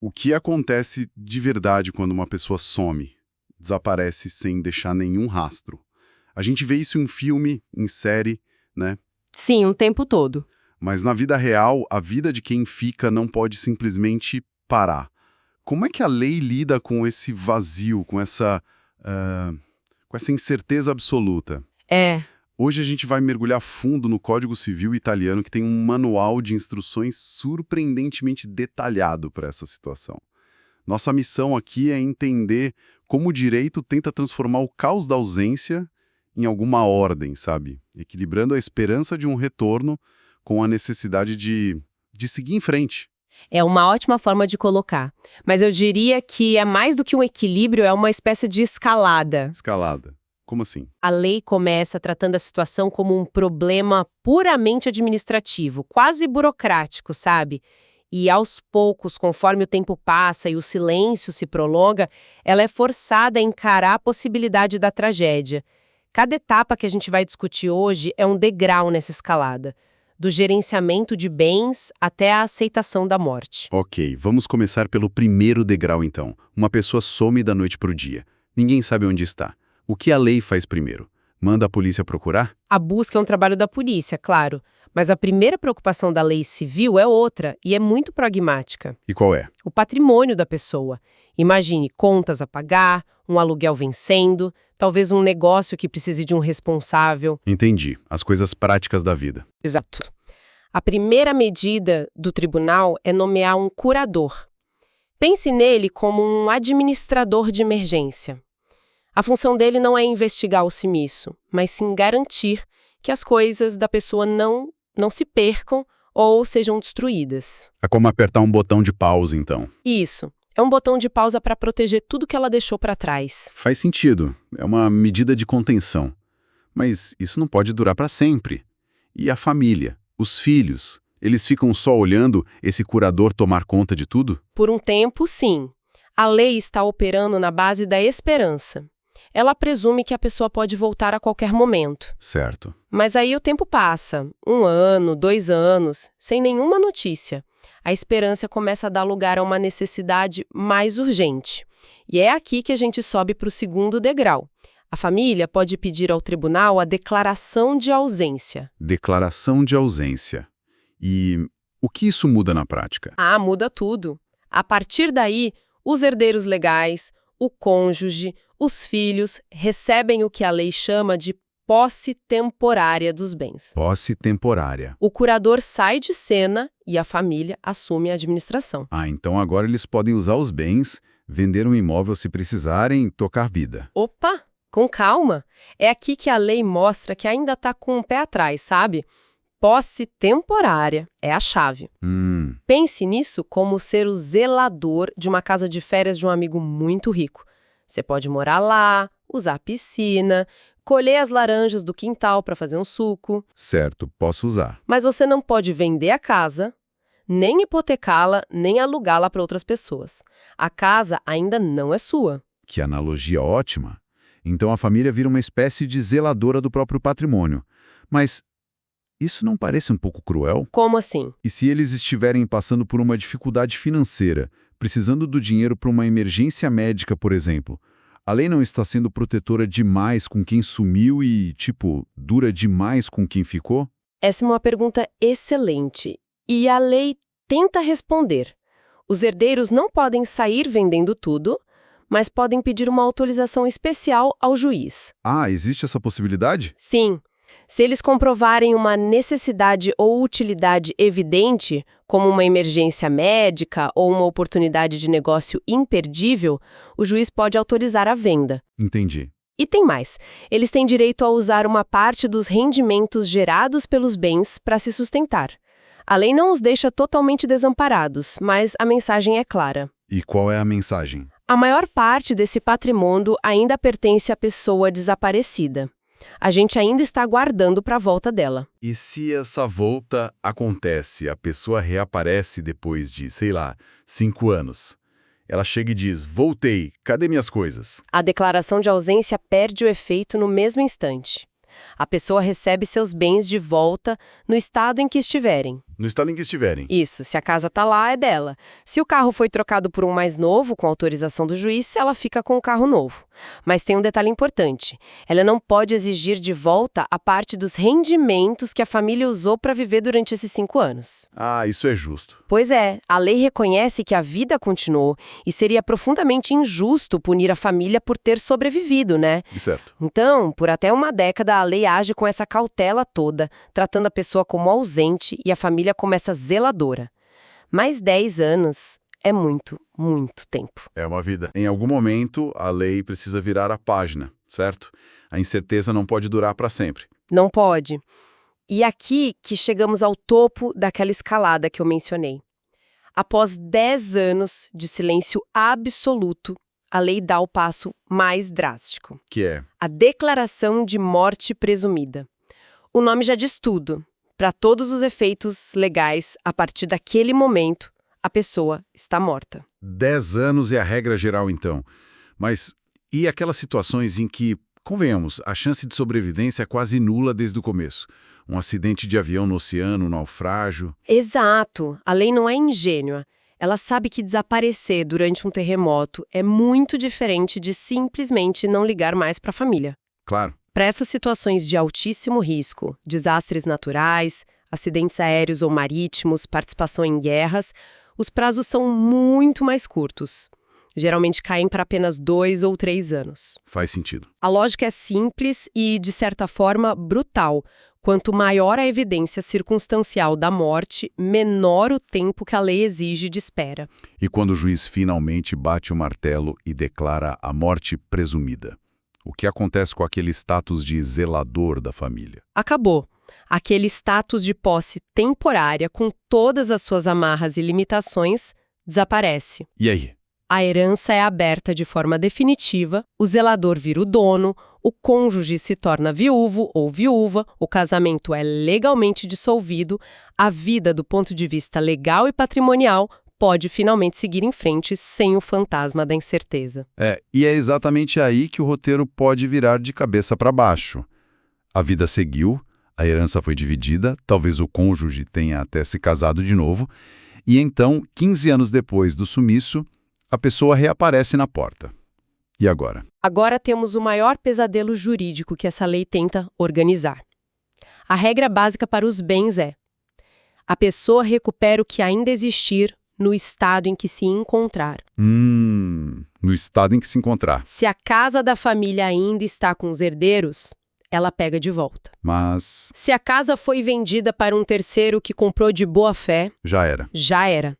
O que acontece de verdade quando uma pessoa some, desaparece sem deixar nenhum rastro? A gente vê isso em filme, em série, né? Sim, o tempo todo. Mas na vida real, a vida de quem fica não pode simplesmente parar. Como é que a lei lida com esse vazio, com essa incerteza absoluta? Hoje a gente vai mergulhar fundo no Código Civil italiano, que tem um manual de instruções surpreendentemente detalhado para essa situação. Nossa missão aqui é entender como o direito tenta transformar o caos da ausência em alguma ordem, sabe? Equilibrando a esperança de um retorno com a necessidade de seguir em frente. É uma ótima forma de colocar. Mas eu diria que é mais do que um equilíbrio, é uma espécie de escalada. Escalada. Como assim? A lei começa tratando a situação como um problema puramente administrativo, quase burocrático, sabe? E aos poucos, conforme o tempo passa e o silêncio se prolonga, ela é forçada a encarar a possibilidade da tragédia. Cada etapa que a gente vai discutir hoje é um degrau nessa escalada, do gerenciamento de bens até a aceitação da morte. Ok, vamos começar pelo primeiro degrau então. Uma pessoa some da noite para o dia. Ninguém sabe onde está. O que a lei faz primeiro? Manda a polícia procurar? A busca é um trabalho da polícia, claro, mas a primeira preocupação da lei civil é outra e é muito pragmática. E qual é? O patrimônio da pessoa. Imagine contas a pagar, um aluguel vencendo, talvez um negócio que precise de um responsável. Entendi. As coisas práticas da vida. Exato. A primeira medida do tribunal é nomear um curador. Pense nele como um administrador de emergência. A função dele não é investigar o sumiço, mas sim garantir que as coisas da pessoa não se percam ou sejam destruídas. É como apertar um botão de pausa, então. Isso. É um botão de pausa para proteger tudo que ela deixou para trás. Faz sentido. É uma medida de contenção. Mas isso não pode durar para sempre. E a família? Os filhos? Eles ficam só olhando esse curador tomar conta de tudo? Por um tempo, sim. A lei está operando na base da esperança. Ela presume que a pessoa pode voltar a qualquer momento. Certo. Mas aí o tempo passa, 1 ano, 2 anos, sem nenhuma notícia. A esperança começa a dar lugar a uma necessidade mais urgente. E é aqui que a gente sobe para o segundo degrau. A família pode pedir ao tribunal a declaração de ausência. Declaração de ausência. E o que isso muda na prática? Ah, muda tudo. A partir daí, os herdeiros legais, o cônjuge, os filhos recebem o que a lei chama de posse temporária dos bens. Posse temporária. O curador sai de cena e a família assume a administração. Ah, então agora eles podem usar os bens, vender um imóvel se precisarem, tocar vida. Opa, com calma. É aqui que a lei mostra que ainda está com o pé atrás, sabe? Posse temporária é a chave. Pense nisso como ser o zelador de uma casa de férias de um amigo muito rico. Você pode morar lá, usar a piscina, colher as laranjas do quintal para fazer um suco. Certo, posso usar. Mas você não pode vender a casa, nem hipotecá-la, nem alugá-la para outras pessoas. A casa ainda não é sua. Que analogia ótima. Então a família vira uma espécie de zeladora do próprio patrimônio. Mas isso não parece um pouco cruel? Como assim? E se eles estiverem passando por uma dificuldade financeira, precisando do dinheiro para uma emergência médica, por exemplo, a lei não está sendo protetora demais com quem sumiu e, dura demais com quem ficou? Essa é uma pergunta excelente. E a lei tenta responder. Os herdeiros não podem sair vendendo tudo, mas podem pedir uma autorização especial ao juiz. Ah, existe essa possibilidade? Sim. Se eles comprovarem uma necessidade ou utilidade evidente, como uma emergência médica ou uma oportunidade de negócio imperdível, o juiz pode autorizar a venda. Entendi. E tem mais. Eles têm direito a usar uma parte dos rendimentos gerados pelos bens para se sustentar. A lei não os deixa totalmente desamparados, mas a mensagem é clara. E qual é a mensagem? A maior parte desse patrimônio ainda pertence à pessoa desaparecida. A gente ainda está aguardando para a volta dela. E se essa volta acontece, a pessoa reaparece depois de, 5 anos? Ela chega e diz, voltei, cadê minhas coisas? A declaração de ausência perde o efeito no mesmo instante. A pessoa recebe seus bens de volta no estado em que estiverem. No estado em que estiverem. Isso, se a casa tá lá, é dela. Se o carro foi trocado por um mais novo, com autorização do juiz, ela fica com o carro novo. Mas tem um detalhe importante. Ela não pode exigir de volta a parte dos rendimentos que a família usou para viver durante esses 5 anos. Ah, isso é justo. Pois é, a lei reconhece que a vida continuou e seria profundamente injusto punir a família por ter sobrevivido, né? Certo. Então, por até uma década, a lei age com essa cautela toda, tratando a pessoa como ausente e a família como essa zeladora. Mais 10 anos é muito, muito tempo. É uma vida. Em algum momento, a lei precisa virar a página, certo? A incerteza não pode durar para sempre. Não pode. E aqui que chegamos ao topo daquela escalada que eu mencionei. Após 10 anos de silêncio absoluto, a lei dá o passo mais drástico. Que é? A declaração de morte presumida. O nome já diz tudo. Para todos os efeitos legais, a partir daquele momento, a pessoa está morta. 10 anos é a regra geral, então. Mas e aquelas situações em que, convenhamos, a chance de sobrevivência é quase nula desde o começo? Um acidente de avião no oceano, um naufrágio? Exato. A lei não é ingênua. Ela sabe que desaparecer durante um terremoto é muito diferente de simplesmente não ligar mais para a família. Claro. Para essas situações de altíssimo risco, desastres naturais, acidentes aéreos ou marítimos, participação em guerras, os prazos são muito mais curtos. Geralmente caem para apenas 2 ou 3 anos. Faz sentido. A lógica é simples e, de certa forma, brutal. Quanto maior a evidência circunstancial da morte, menor o tempo que a lei exige de espera. E quando o juiz finalmente bate o martelo e declara a morte presumida? O que acontece com aquele status de zelador da família? Acabou. Aquele status de posse temporária, com todas as suas amarras e limitações, desaparece. E aí? A herança é aberta de forma definitiva, o zelador vira o dono, o cônjuge se torna viúvo ou viúva, o casamento é legalmente dissolvido, a vida, do ponto de vista legal e patrimonial, pode finalmente seguir em frente sem o fantasma da incerteza. E é exatamente aí que o roteiro pode virar de cabeça para baixo. A vida seguiu, a herança foi dividida, talvez o cônjuge tenha até se casado de novo, e então, 15 anos depois do sumiço, a pessoa reaparece na porta. E agora? Agora temos o maior pesadelo jurídico que essa lei tenta organizar. A regra básica para os bens é: a pessoa recupera o que ainda existir no estado em que se encontrar. No estado em que se encontrar. Se a casa da família ainda está com os herdeiros, ela pega de volta. Mas Se a casa foi vendida para um terceiro que comprou de boa fé, já era. já era.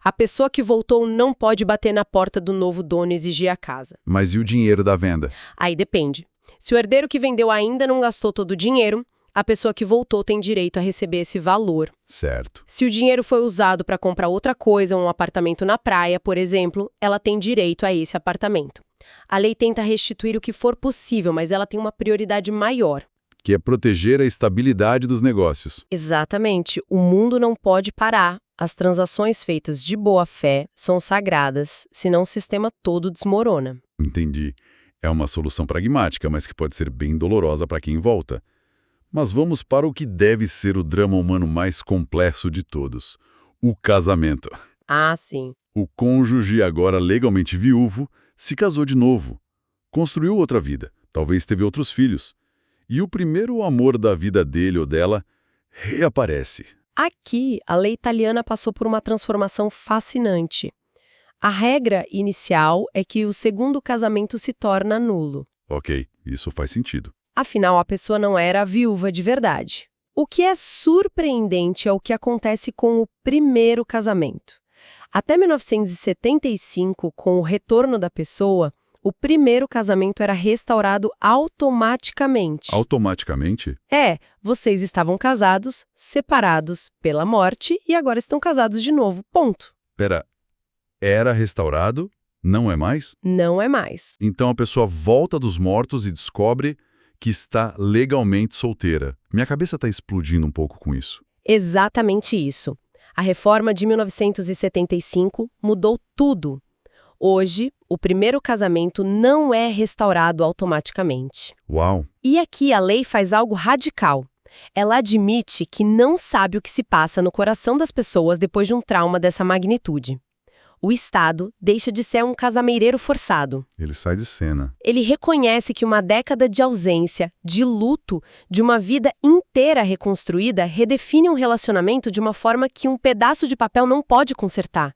A pessoa que voltou não pode bater na porta do novo dono e exigir a casa. Mas e o dinheiro da venda? Aí depende. Se o herdeiro que vendeu ainda não gastou todo o dinheiro, a pessoa que voltou tem direito a receber esse valor. Certo. Se o dinheiro foi usado para comprar outra coisa, um apartamento na praia, por exemplo, ela tem direito a esse apartamento. A lei tenta restituir o que for possível, mas ela tem uma prioridade maior. Que é proteger a estabilidade dos negócios. Exatamente. O mundo não pode parar. As transações feitas de boa fé são sagradas, senão o sistema todo desmorona. Entendi. É uma solução pragmática, mas que pode ser bem dolorosa para quem volta. Mas vamos para o que deve ser o drama humano mais complexo de todos: o casamento. Ah, sim. O cônjuge, agora legalmente viúvo, se casou de novo. Construiu outra vida, talvez teve outros filhos. E o primeiro amor da vida dele ou dela reaparece. Aqui, a lei italiana passou por uma transformação fascinante. A regra inicial é que o segundo casamento se torna nulo. Ok, isso faz sentido. Afinal, a pessoa não era a viúva de verdade. O que é surpreendente é o que acontece com o primeiro casamento. Até 1975, com o retorno da pessoa, o primeiro casamento era restaurado automaticamente. Automaticamente? Vocês estavam casados, separados pela morte e agora estão casados de novo. Ponto. Pera, era restaurado? Não é mais? Não é mais. Então a pessoa volta dos mortos e descobre que está legalmente solteira. Minha cabeça está explodindo um pouco com isso. Exatamente isso. A reforma de 1975 mudou tudo. Hoje, o primeiro casamento não é restaurado automaticamente. Uau! E aqui a lei faz algo radical. Ela admite que não sabe o que se passa no coração das pessoas depois de um trauma dessa magnitude. O Estado deixa de ser um casameireiro forçado. Ele sai de cena. Ele reconhece que uma década de ausência, de luto, de uma vida inteira reconstruída redefine um relacionamento de uma forma que um pedaço de papel não pode consertar.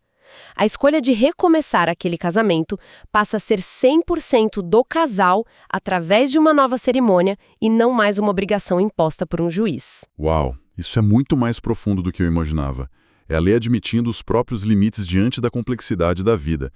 A escolha de recomeçar aquele casamento passa a ser 100% do casal através de uma nova cerimônia e não mais uma obrigação imposta por um juiz. Uau, isso é muito mais profundo do que eu imaginava. É a lei admitindo os próprios limites diante da complexidade da vida.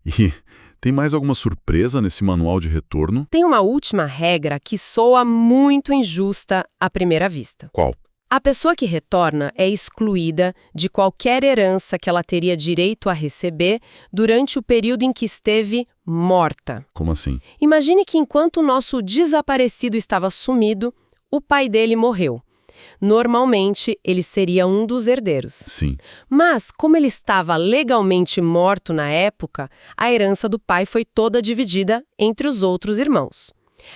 E tem mais alguma surpresa nesse manual de retorno? Tem uma última regra que soa muito injusta à primeira vista. Qual? A pessoa que retorna é excluída de qualquer herança que ela teria direito a receber durante o período em que esteve morta. Como assim? Imagine que enquanto o nosso desaparecido estava sumido, o pai dele morreu. Normalmente, ele seria um dos herdeiros. Sim. Mas, como ele estava legalmente morto na época, a herança do pai foi toda dividida entre os outros irmãos.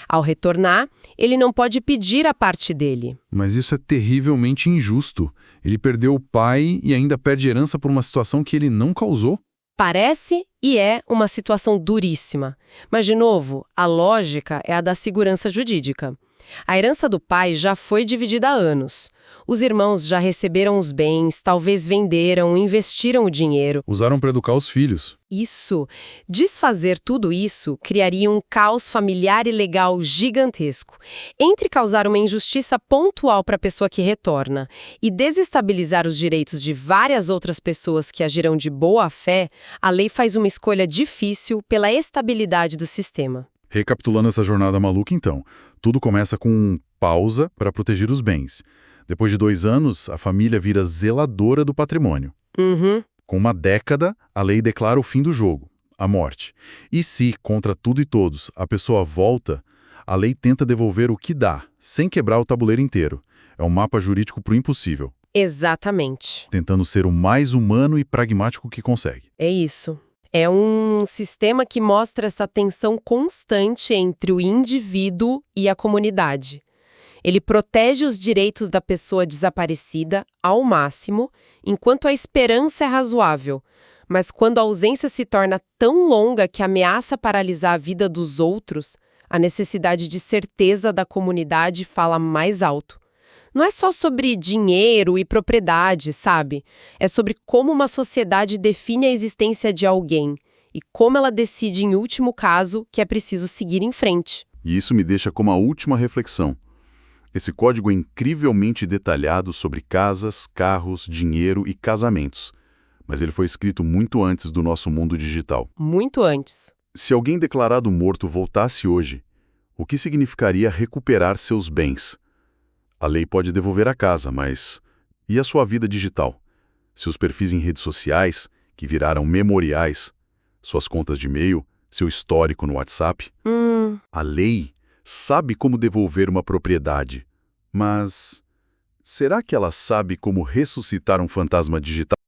Ao retornar, ele não pode pedir a parte dele. Mas isso é terrivelmente injusto. Ele perdeu o pai e ainda perde herança por uma situação que ele não causou? Parece e é uma situação duríssima. Mas, de novo, a lógica é a da segurança jurídica. A herança do pai já foi dividida há anos. Os irmãos já receberam os bens, talvez venderam, investiram o dinheiro. Usaram para educar os filhos. Isso. Desfazer tudo isso criaria um caos familiar e legal gigantesco. Entre causar uma injustiça pontual para a pessoa que retorna e desestabilizar os direitos de várias outras pessoas que agirão de boa fé, a lei faz uma escolha difícil pela estabilidade do sistema. Recapitulando essa jornada maluca, então, tudo começa com pausa para proteger os bens. Depois de 2 anos, a família vira zeladora do patrimônio. Com uma década, a lei declara o fim do jogo, a morte. E se, contra tudo e todos, a pessoa volta, a lei tenta devolver o que dá, sem quebrar o tabuleiro inteiro. É um mapa jurídico pro impossível. Exatamente. Tentando ser o mais humano e pragmático que consegue. É isso. É um sistema que mostra essa tensão constante entre o indivíduo e a comunidade. Ele protege os direitos da pessoa desaparecida ao máximo, enquanto a esperança é razoável. Mas quando a ausência se torna tão longa que ameaça paralisar a vida dos outros, a necessidade de certeza da comunidade fala mais alto. Não é só sobre dinheiro e propriedade, sabe? É sobre como uma sociedade define a existência de alguém e como ela decide, em último caso, que é preciso seguir em frente. E isso me deixa com uma última reflexão. Esse código é incrivelmente detalhado sobre casas, carros, dinheiro e casamentos. Mas ele foi escrito muito antes do nosso mundo digital. Muito antes. Se alguém declarado morto voltasse hoje, o que significaria recuperar seus bens? A lei pode devolver a casa, mas e a sua vida digital? Seus perfis em redes sociais, que viraram memoriais, suas contas de e-mail, seu histórico no WhatsApp? A lei sabe como devolver uma propriedade, mas será que ela sabe como ressuscitar um fantasma digital?